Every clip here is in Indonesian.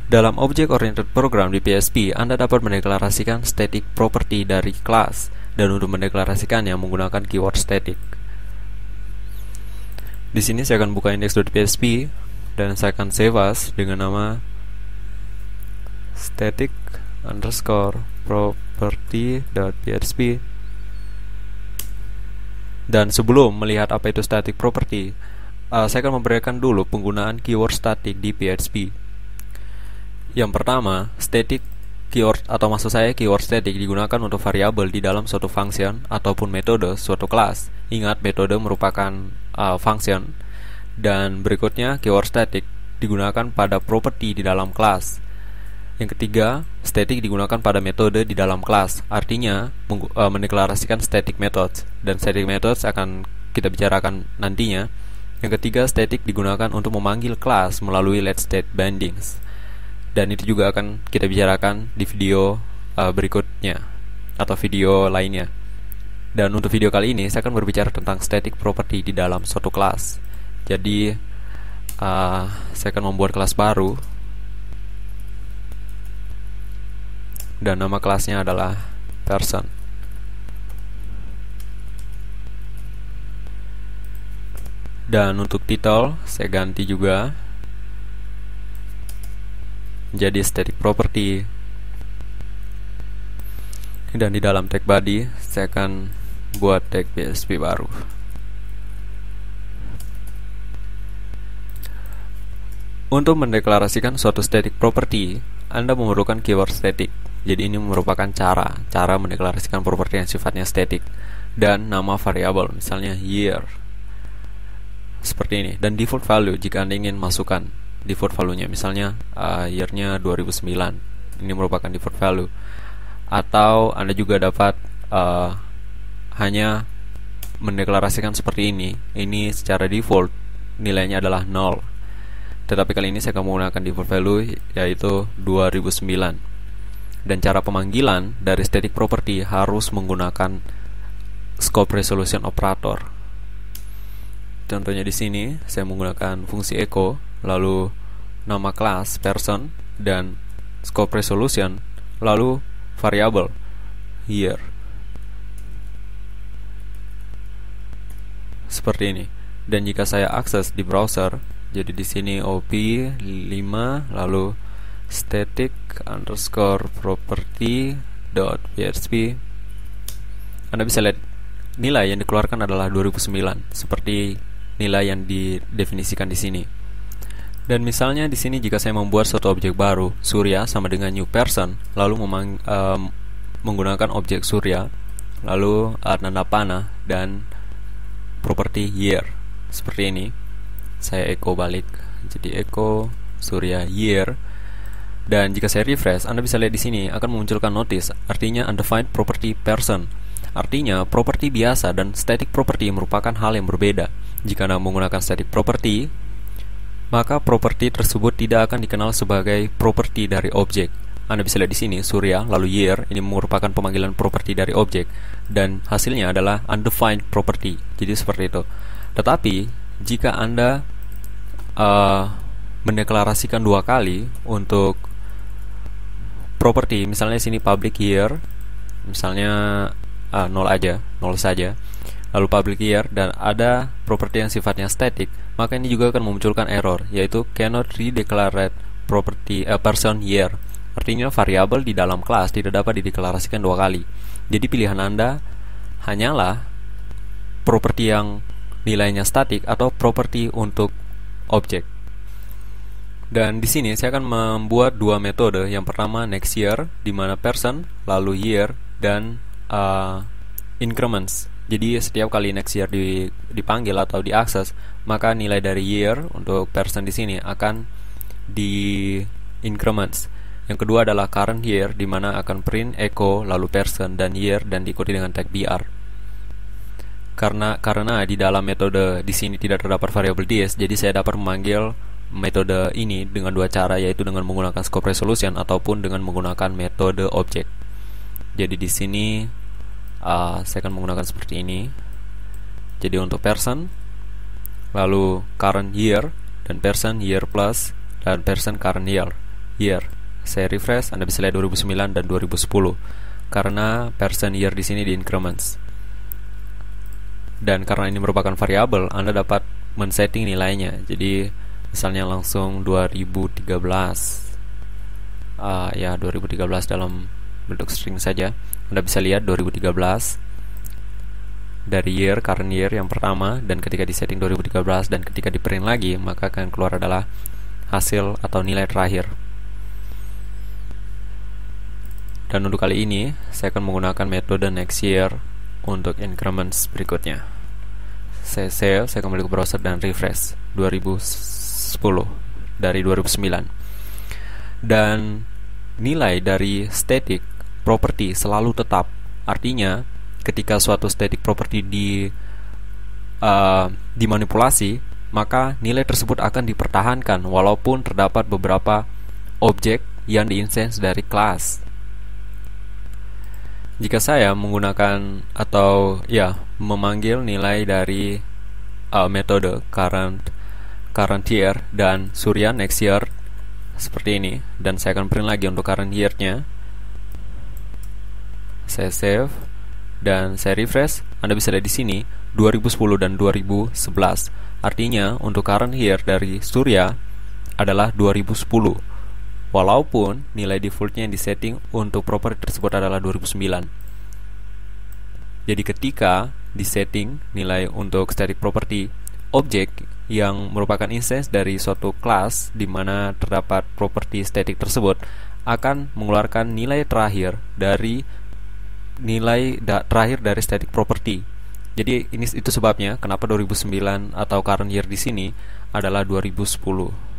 Dalam Object Oriented Program di PHP, Anda dapat mendeklarasikan static property dari kelas, dan untuk mendeklarasikannya menggunakan keyword static. Di sini saya akan buka index.php dan saya akan save as dengan nama static underscore property.php. Dan sebelum melihat apa itu static property, saya akan memberikan dulu penggunaan keyword static di PHP. Yang pertama, static keyword atau maksud saya keyword static digunakan untuk variabel di dalam suatu function ataupun metode suatu kelas. Ingat, metode merupakan function. Dan berikutnya, keyword static digunakan pada property di dalam kelas. Yang ketiga, static digunakan pada metode di dalam kelas. Artinya, mendeklarasikan static methods. Dan static methods akan kita bicarakan nantinya. Yang ketiga, static digunakan untuk memanggil kelas melalui letState bindings. Dan itu juga akan kita bicarakan di video berikutnya atau video lainnya. Dan untuk video kali ini saya akan berbicara tentang static property di dalam suatu kelas. Jadi saya akan membuat kelas baru dan nama kelasnya adalah person. Dan untuk title saya ganti juga jadi static property. Dan di dalam tag body saya akan buat tag PHP baru. Untuk mendeklarasikan suatu static property, Anda memerlukan keyword static. Jadi ini merupakan cara mendeklarasikan properti yang sifatnya static dan nama variabel, misalnya year. Seperti ini. Dan default value jika Anda ingin masukkan default value-nya, misalnya year-nya 2009. Ini merupakan default value. Atau Anda juga dapat hanya mendeklarasikan seperti ini. Ini secara default nilainya adalah 0. Tetapi kali ini saya akan menggunakan default value yaitu 2009. Dan cara pemanggilan dari static property harus menggunakan scope resolution operator. Contohnya di sini saya menggunakan fungsi echo, lalu nama kelas person dan scope resolution, lalu variabel year. Seperti ini. Dan jika saya akses di browser, jadi di sini op5 lalu static underscore property.php, Anda bisa lihat nilai yang dikeluarkan adalah 2009 seperti nilai yang didefinisikan di sini. Dan misalnya di sini jika saya membuat suatu objek baru, Surya sama dengan new person, lalu menggunakan objek Surya, lalu tanda panah dan property year seperti ini. Saya echo balik, jadi echo Surya year. Dan jika saya refresh, Anda bisa lihat di sini akan memunculkan notice, artinya undefined property person. Artinya property biasa dan static property merupakan hal yang berbeda. Jika Anda menggunakan static property, maka properti tersebut tidak akan dikenal sebagai properti dari objek. Anda bisa lihat di sini Surya lalu year, ini merupakan pemanggilan properti dari objek dan hasilnya adalah undefined property. Jadi seperti itu. Tetapi jika Anda mendeklarasikan dua kali untuk properti, misalnya di sini public year, misalnya 0 saja, lalu public year dan ada properti yang sifatnya static, maka ini juga akan memunculkan error, yaitu cannot redeclare property person year. Artinya variabel di dalam kelas tidak dapat dideklarasikan dua kali. Jadi pilihan Anda hanyalah properti yang nilainya static atau properti untuk objek. Dan di sini saya akan membuat dua metode. Yang pertama next year, di mana person lalu year dan increments. Jadi setiap kali next year dipanggil atau diakses, maka nilai dari year untuk person di sini akan di increments. Yang kedua adalah current year, di mana akan print echo lalu person dan year dan diikuti dengan tag br. Karena di dalam metode di sini tidak terdapat variabel this, jadi saya dapat memanggil metode ini dengan dua cara, yaitu dengan menggunakan scope resolution ataupun dengan menggunakan metode object. Jadi di sini saya akan menggunakan seperti ini. Jadi untuk person lalu current year dan person year plus dan person current year. year. Saya refresh, Anda bisa lihat 2009 dan 2010 karena person year di sini di increments. Dan karena ini merupakan variabel, Anda dapat men-setting nilainya. Jadi misalnya langsung 2013, 2013 dalam bentuk string saja. Anda bisa lihat 2013 dari year, current year yang pertama, dan ketika di setting 2013 dan ketika di print lagi, maka akan keluar adalah hasil atau nilai terakhir. Dan untuk kali ini saya akan menggunakan metode next year untuk increments berikutnya. Saya save, saya kembali ke browser dan refresh 2010 dari 2009. Dan nilai dari static property selalu tetap. Artinya ketika suatu static property dimanipulasi, maka nilai tersebut akan dipertahankan walaupun terdapat beberapa objek yang diinstance dari kelas. Jika saya menggunakan atau memanggil nilai dari metode current year dan Surya next year seperti ini, dan saya akan print lagi untuk current year-nya. Saya save dan saya refresh. Anda bisa lihat di sini 2010 dan 2011. Artinya untuk current year dari Surya adalah 2010. Walaupun nilai defaultnya yang disetting untuk property tersebut adalah 2009. Jadi ketika disetting nilai untuk static property, objek yang merupakan instance dari suatu kelas di mana terdapat property static tersebut akan mengeluarkan nilai terakhir dari static property. Jadi itu sebabnya kenapa 2009 atau current year di sini adalah 2010.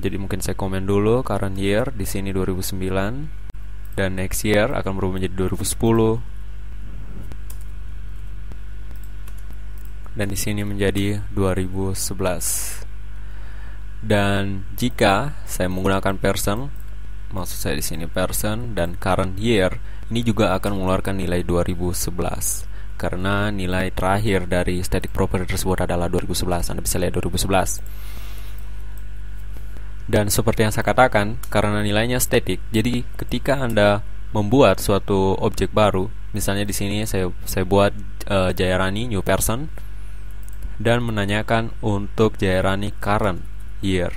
Jadi mungkin saya komen dulu current year di sini 2009 dan next year akan berubah menjadi 2010. Dan di sini menjadi 2011. Dan jika saya menggunakan person, maksud saya di sini person dan current year, ini juga akan mengeluarkan nilai 2011 karena nilai terakhir dari static property tersebut adalah 2011. Anda bisa lihat 2011. Dan seperti yang saya katakan, karena nilainya static, jadi ketika Anda membuat suatu objek baru, misalnya di sini saya buat Jayarani new person dan menanyakan untuk Jayarani current year.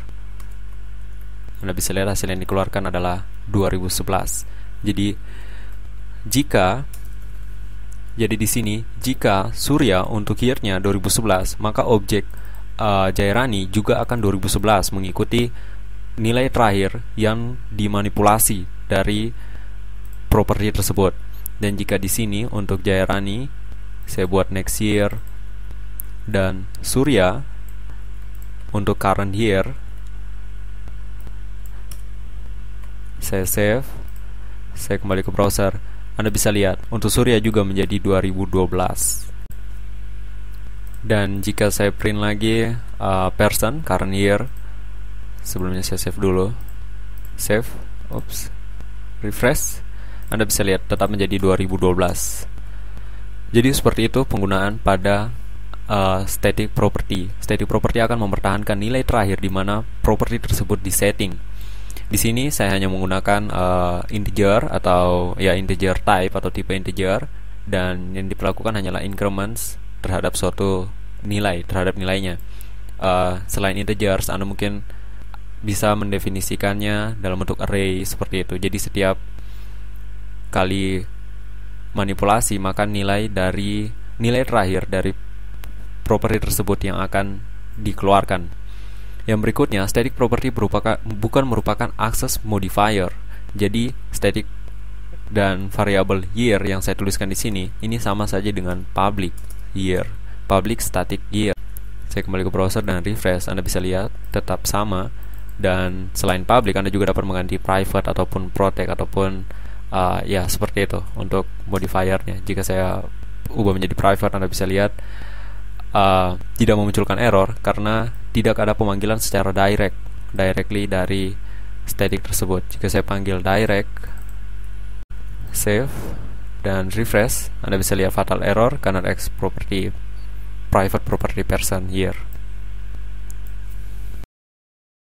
Anda bisa lihat hasil yang dikeluarkan adalah 2011. Jadi di sini jika Surya untuk year-nya 2011, maka objek Jayarani juga akan 2011 mengikuti nilai terakhir yang dimanipulasi dari properti tersebut. Dan jika di sini untuk Jayarani saya buat next year dan Surya untuk current year, saya save, saya kembali ke browser. Anda bisa lihat untuk Surya juga menjadi 2012. Dan jika saya print lagi person current year, sebelumnya saya save dulu. Save, refresh. Anda bisa lihat tetap menjadi 2012. Jadi seperti itu penggunaan pada static property. Static property akan mempertahankan nilai terakhir di mana property tersebut disetting. Di sini saya hanya menggunakan integer atau integer type atau tipe integer, dan yang diperlakukan hanyalah increments terhadap suatu nilai, terhadap nilainya. Selain integers, Anda mungkin bisa mendefinisikannya dalam bentuk array seperti itu. Jadi setiap kali manipulasi, maka nilai terakhir dari property tersebut yang akan dikeluarkan. Yang berikutnya, static property bukan merupakan access modifier. Jadi static dan variable year yang saya tuliskan di sini ini sama saja dengan public year, public static year. Saya kembali ke browser dan refresh. Anda bisa lihat tetap sama. Dan selain public, Anda juga dapat mengganti private ataupun protect ataupun seperti itu untuk modifiernya. Jika saya ubah menjadi private, Anda bisa lihat tidak memunculkan error karena tidak ada pemanggilan secara directly dari static tersebut. Jika saya panggil direct, save dan refresh, Anda bisa lihat fatal error karena X property private property person year.